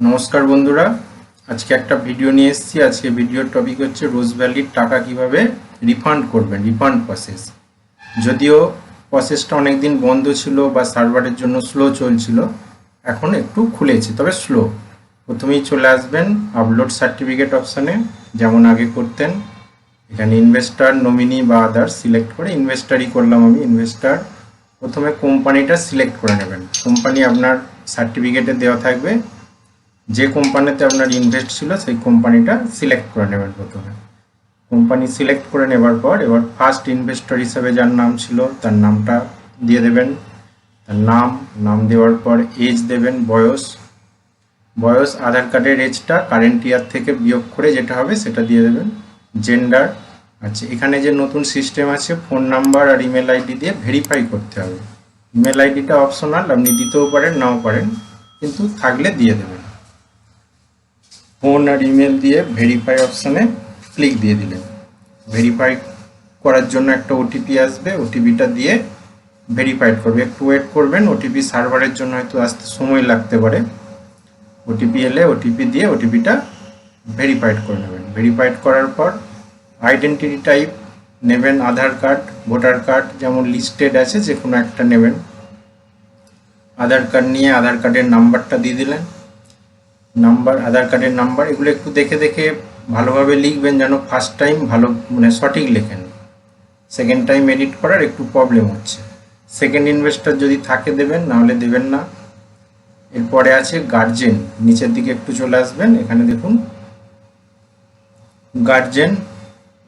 নমস্কার বন্ধুরা, আজকে একটা ভিডিও নিয়ে এসেছি। আজকে ভিডিওর টপিক হচ্ছে রোজ ভ্যালির টাকা কিভাবে রিফান্ড করবেন, রিফান্ড প্রসেস। যদিও প্রসেসটা অনেক দিন বন্ধ ছিল বা সার্ভারের জন্য স্লো চলছিল, এখন একটু খুলেছে, তবে স্লো। প্রথমেই চলে আসবেন আপলোড সার্টিফিকেট অপশানে, যেমন আগে করতেন। এখানে ইনভেস্টার, নমিনি বা আদার্স সিলেক্ট করে ইনভেস্টারই করলাম আমি, ইনভেস্টার। প্রথমে কোম্পানিটা সিলেক্ট করে নেবেন। কোম্পানি আপনার সার্টিফিকেটে দেওয়া থাকবে, যে কোম্পানিতে আপনার ইনভেস্ট ছিল সেই কোম্পানিটা সিলেক্ট করে নেবেন। প্রথমে কোম্পানি সিলেক্ট করে নেবার পর এবার ফার্স্ট ইনভেস্টর হিসেবে যার নাম ছিল তার নামটা দিয়ে দেবেন। তার নাম দেওয়ার পর এজ দেবেন, বয়স আধার কার্ডের এজটা কারেন্ট ইয়ার থেকে বিয়োগ করে যেটা হবে সেটা দিয়ে দেবেন। জেন্ডার, আচ্ছা এখানে যে নতুন সিস্টেম আছে ফোন নাম্বার আর ইমেল আইডি দিয়ে ভেরিফাই করতে হবে। ইমেল আইডিটা অপশনাল, আপনি দিতেও পারেন নাও পারেন, কিন্তু থাকলে দিয়ে দেবেন। ফোন আর ইমেল দিয়ে ভেরিফাই অপশানে ক্লিক দিয়ে দিলেন। ভেরিফাই করার জন্য একটা ওটিপি আসবে, ওটিপিটা দিয়ে ভেরিফাইড করবে। একটু ওয়েট করবেন, ওটিপি সার্ভারের জন্য হয়তো আসতে সময় লাগতে পারে। ওটিপি এলে ওটিপি দিয়ে ওটিপিটা ভেরিফাইড করে নেবেন। ভেরিফাইড করার পর আইডেন্টিটি টাইপ নেবেন, আধার কার্ড, ভোটার কার্ড, যেমন লিস্টেড আছে যে কোনো একটা নেবেন। আধার কার্ড নিয়ে আধার কার্ডের নাম্বারটা দিয়ে দিলেন। আধার কার্ডের নাম্বার, এগুলো একটু দেখে দেখে ভালোভাবে লিখবেন, যেন ফার্স্ট টাইম ভালো সঠিক লেখেন। সেকেন্ড টাইম এডিট করার একটু প্রবলেম হচ্ছে। সেকেন্ড ইনভেস্টর যদি থাকে দেবেন, নাহলে দেবেন না। এরপরে আছে গার্জেন, নিচের দিকে একটু চলে আসবেন, এখানে দেখুন গার্জেন,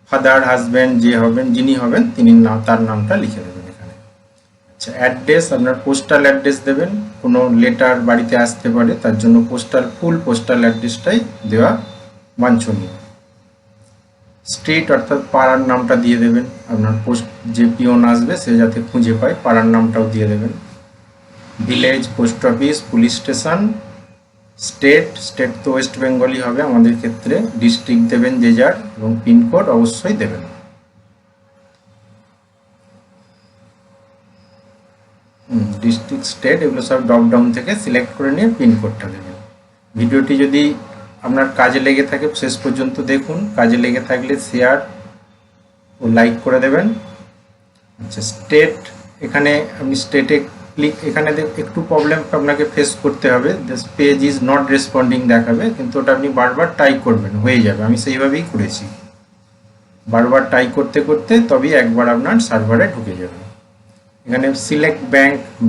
ফাদার, হাজব্যান্ড যে হবেন, যিনি হবেন তিনি তার নামটা লিখে দেবেন এখানে। আচ্ছা অ্যাড্রেস, আপনার পোস্টাল অ্যাড্রেস দেবেন। কোনো লেটার বাড়িতে আসতে পারে, তার জন্য ফুল পোস্টাল অ্যাড্রেসটাই দেওয়া বাঞ্ছনীয়। স্ট্রিট অর্থাৎ পাড়ার নামটা দিয়ে দেবেন, আপনার যে পিওন আসবে সে যাতে খুঁজে পায়, পাড়ার নামটাও দিয়ে দেবেন। Village, post office, police station. State তো ওয়েস্ট বেঙ্গলই হবে আমাদের ক্ষেত্রে। ডিস্ট্রিক্ট দেবেন যে যার, এবং পিনকোড অবশ্যই দেবেন। ডিস্ট্রিক্ট, স্টেট এগুলো সব ড্রপডাউন থেকে সিলেক্ট করে নিয়ে পিনকোডটা দেবেন। ভিডিওটি যদি আপনার কাজে লেগে থাকে শেষ পর্যন্ত দেখুন, কাজে লেগে থাকলে শেয়ার ও লাইক করে দেবেন। আচ্ছা স্টেট, এখানে আপনি স্টেটে ক্লিক, এখানে একটু প্রবলেম আপনাকে ফেস করতে হবে। This page is not responding দেখাবে, কিন্তু ওটা আপনি বারবার ট্রাই করবেন, হয়ে যাবে। আমি সেইভাবেই করেছি, বারবার ট্রাই করতে করতে তবেই একবার আপনার সার্ভারে ঢুকে যাবে। এখানে সিলেক্ট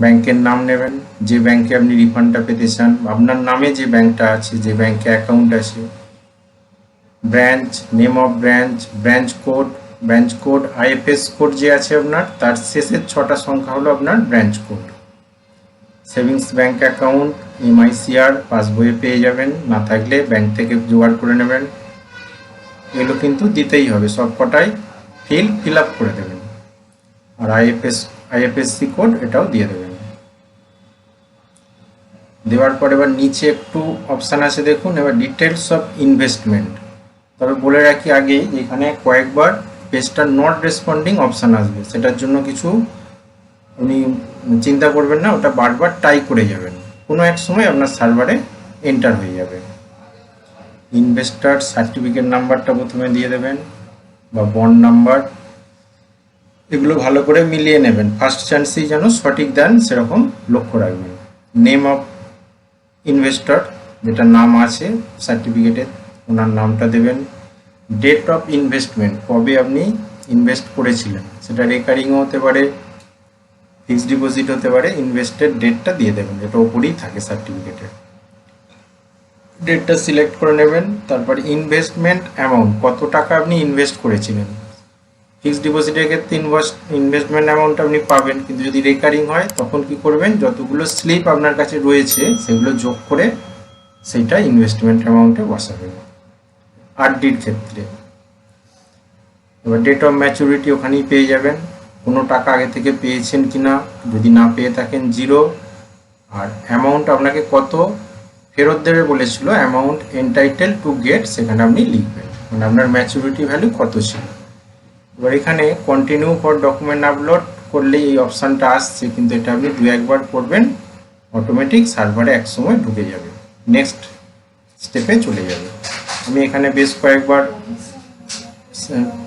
ব্যাংকের নাম নেবেন, যে ব্যাংকে আপনি রিফান্ডটা পেতে চান, আপনার নামে যে ব্যাংকটা আছে, যে ব্যাংকে অ্যাকাউন্ট আছে। Branch, name of branch code, IFS code যে আছে আপনার, তার শেষের 6টা সংখ্যা হলো আপনার branch code. Savings bank account, MICR পাসবইয়ে পেয়ে যাবেন, না থাকলে ব্যাংক থেকে জোগাড় করে নেবেন। এগুলো কিন্তু দিতেই হবে, সব কটাই ফিল আপ করে দেবেন। আর আইএফএসসি কোড এটাও দিয়ে দেবেন। দেওয়ার পর এবার নিচে একটু অপশান আছে দেখুন, এবার ডিটেলস অফ ইনভেস্টমেন্ট। তবে বলে রাখি আগেই, এখানে কয়েকবার পেজটা নট রেসপন্ডিং অপশান আসবে, সেটার জন্য কিছু আপনি চিন্তা করবেন না, ওটা বারবার ট্রাই করে যাবেন, কোনো এক সময় আপনার সার্ভারে এন্টার হয়ে যাবে। ইনভেস্টার সার্টিফিকেট নাম্বারটা প্রথমে দিয়ে দেবেন, বা বন্ড নাম্বার, এগুলো ভালো করে মিলিয়ে নেবেন, ফার্স্ট চান্সেই যেন সঠিক দেন সেরকম লক্ষ্য রাখবেন। নেম অফ ইনভেস্টর, যেটা নাম আছে সার্টিফিকেটে ওনার নামটা দেবেন। ডেট অফ ইনভেস্টমেন্ট, কবে আপনি ইনভেস্ট করেছিলেন, সেটা রেকারিংও হতে পারে, ফিক্সড ডিপোজিট হতে পারে। ইনভেস্টের ডেটটা দিয়ে দেবেন, যেটা ওপরেই থাকে সার্টিফিকেটে। ডেটটা সিলেক্ট করে নেবেন। তারপর ইনভেস্টমেন্ট অ্যামাউন্ট, কত টাকা আপনি ইনভেস্ট করেছিলেন। ফিক্সড ডিপোজিটের ক্ষেত্রে ইনভেস্টমেন্ট অ্যামাউন্ট আপনি পাবেন, কিন্তু যদি রেকারিং হয় তখন কি করবেন, যতগুলো স্লিপ আপনার কাছে রয়েছে সেগুলো যোগ করে সেইটা ইনভেস্টমেন্ট অ্যামাউন্টে বসাবেন আরডির ক্ষেত্রে। এবার ডেট অফ ম্যাচুরিটি ওখানেই পেয়ে যাবেন, কোনো টাকা আগে থেকে পেয়েছেন কিনা, যদি না পেয়ে থাকেন 0। আর অ্যামাউন্ট আপনাকে কত ফেরত দেবে বলেছিল, অ্যামাউন্ট এন্টাইটেল টু গেট, সেখানে আপনি লিখবেন, মানে আপনার ম্যাচুরিটি ভ্যালু কত ছিল। এবার এখানে কন্টিনিউ ফর ডকুমেন্ট আপলোড করলেই এই অপশানটা আসছে, কিন্তু এটা আপনি 2-1 বার করবেন, অটোমেটিক সার্ভারে একসময় ঢুকে যাবে। নেক্সট স্টেপে চলে যাবে। আমি এখানে বেশ কয়েকবার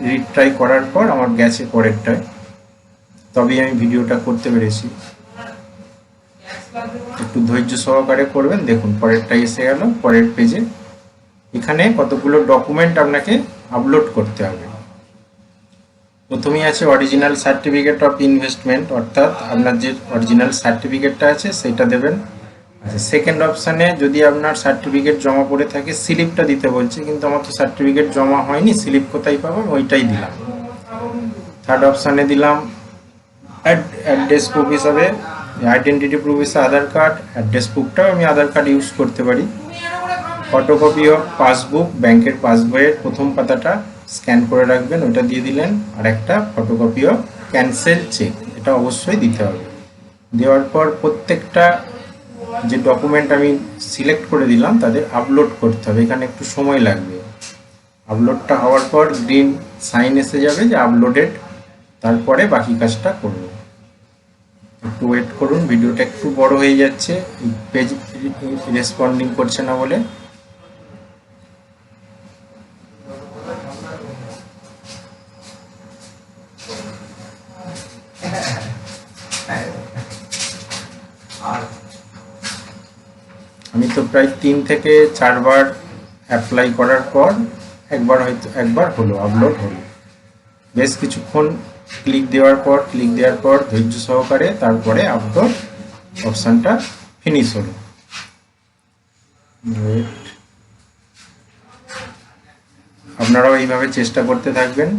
রিট্রাই করার পর আমার গেছে পরেরটায়, তবেই আমি ভিডিওটা করতে পেরেছি। একটু ধৈর্য সহকারে করবেন। দেখুন পরেরটা এসে গেল পরের পেজে। এখানে কতগুলো ডকুমেন্ট আপনাকে আপলোড করতে হবে। প্রথমেই আছে অরিজিনাল সার্টিফিকেট অফ ইনভেস্টমেন্ট, অর্থাৎ আপনার যে অরিজিনাল সার্টিফিকেটটা আছে সেটা দেবেন। আচ্ছা, সেকেন্ড অপশানে যদি আপনার সার্টিফিকেট জমা পড়ে থাকে স্লিপটা দিতে বলছে, কিন্তু আমার তো সার্টিফিকেট জমা হয়নি, স্লিপ কোথায় পাবো, ওইটাই দিলাম। থার্ড অপশানে দিলাম অ্যাড্রেস প্রুফ হিসাবে, আইডেন্টিটি প্রুফ হিসাবে আধার কার্ড। অ্যাড্রেস প্রুফটাও আমি আধার কার্ড ইউজ করতে পারি। ফটোকপি অফ পাসবুক, ব্যাংকের পাসবইয়ের প্রথম পাতাটা স্ক্যান করে রাখবেন, ওটা দিয়ে দিলেন। আর একটা ফটোকপি অফ ক্যান্সেল চেক, এটা অবশ্যই দিতে হবে। দেওয়ার পর প্রত্যেকটা যে ডকুমেন্ট আমি সিলেক্ট করে দিলাম তাদের আপলোড করতে হবে। এখানে একটু সময় লাগবে। আপলোডটা হওয়ার পর গ্রিন সাইন এসে যাবে যে আপলোডেড, তারপরে বাকি কাজটা করব। একটু ওয়েট করুন, ভিডিওটা একটু বড় হয়ে যাচ্ছে, পেজ রেসপন্ডিং করছে না বলে। আমি তো প্রায় 3 থেকে 4 বার অ্যাপ্লাই করার পর একবার হলো আপলোড হলো। বেশ কিছুক্ষণ ক্লিক দেওয়ার পর ধৈর্য সহকারে তারপরে আপলোড অপশানটা ফিনিশ হলো। আপনারাও এইভাবে চেষ্টা করতে থাকবেন।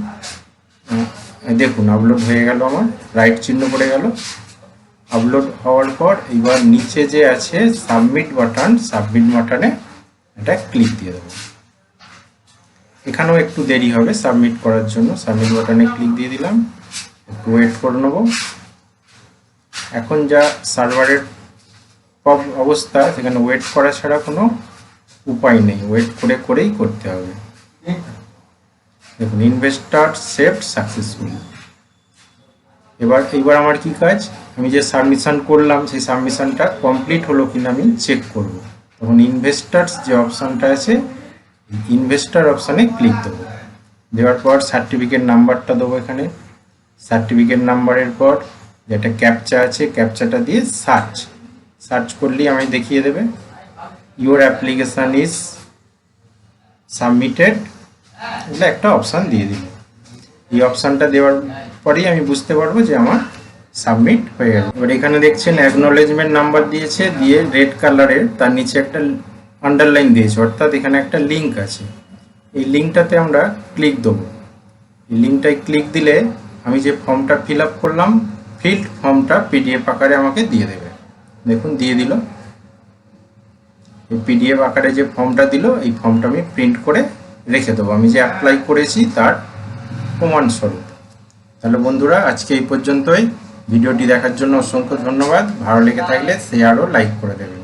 দেখুন আপলোড হয়ে গেল, আমার রাইট চিহ্ন পড়ে গেল। আপলোড হওয়ার পর এবার নিচে যে আছে সাবমিট বাটনে এটা ক্লিক দিয়ে দেবো। এখানেও একটু দেরি হবে সাবমিট করার জন্য। সাবমিট বাটনে ক্লিক দিয়ে দিলাম, একটু ওয়েট করে নেব। এখন যা সার্ভারের অবস্থা, সেখানে ওয়েট করা ছাড়া কোনো উপায় নেই, ওয়েট করেই করতে হবে। দেখুন ইনভেস্টর সেভড সাকসেসফুলি। এইবার আমার কি কাজ, আমি যে সাবমিশন করলাম সেই সাবমিশনটা কমপ্লিট হলো কিনা আমি চেক করব। তখন ইনভেস্টার্স যে অপশানটা আছে, ইনভেস্টার অপশানে ক্লিক দেবো। দেওয়ার পর সার্টিফিকেট নাম্বারটা দেবো। এখানে সার্টিফিকেট নাম্বারের পর যেটা ক্যাপচা আছে, ক্যাপচাটা দিয়ে সার্চ করলেই আমি দেখিয়ে দেবে ইউর অ্যাপ্লিকেশান ইজ সাবমিটেড, এটা একটা অপশান দিয়ে দিল। এই অপশানটা দেওয়ার পরেই আমি বুঝতে পারবো যে আমার সাবমিট হয়ে গেল। এবার এখানে দেখছেন অ্যাকনোলেজমেন্ট নাম্বার দিয়েছে, দিয়ে রেড কালারের তার নিচে একটা আন্ডারলাইন দিয়েছে, অর্থাৎ এখানে একটা লিঙ্ক আছে। এই লিঙ্কটাতে আমরা ক্লিক দেবো। এই লিঙ্কটায় ক্লিক দিলে আমি যে ফর্মটা ফিল আপ করলাম, ফিল্ড ফর্মটা পিডিএফ আকারে আমাকে দিয়ে দেবে। দেখুন দিয়ে দিল। এই পিডিএফ আকারে যে ফর্মটা দিল, এই ফর্মটা আমি প্রিন্ট করে রেখে দেবো, আমি যে অ্যাপ্লাই করেছি তার প্রমাণস্বরূপ। তাহলে বন্ধুরা আজকে এই পর্যন্তই। ভিডিওটি দেখার জন্য অসংখ্য ধন্যবাদ। ভালো লেগে থাকলে শেয়ার ও লাইক করে দেবেন।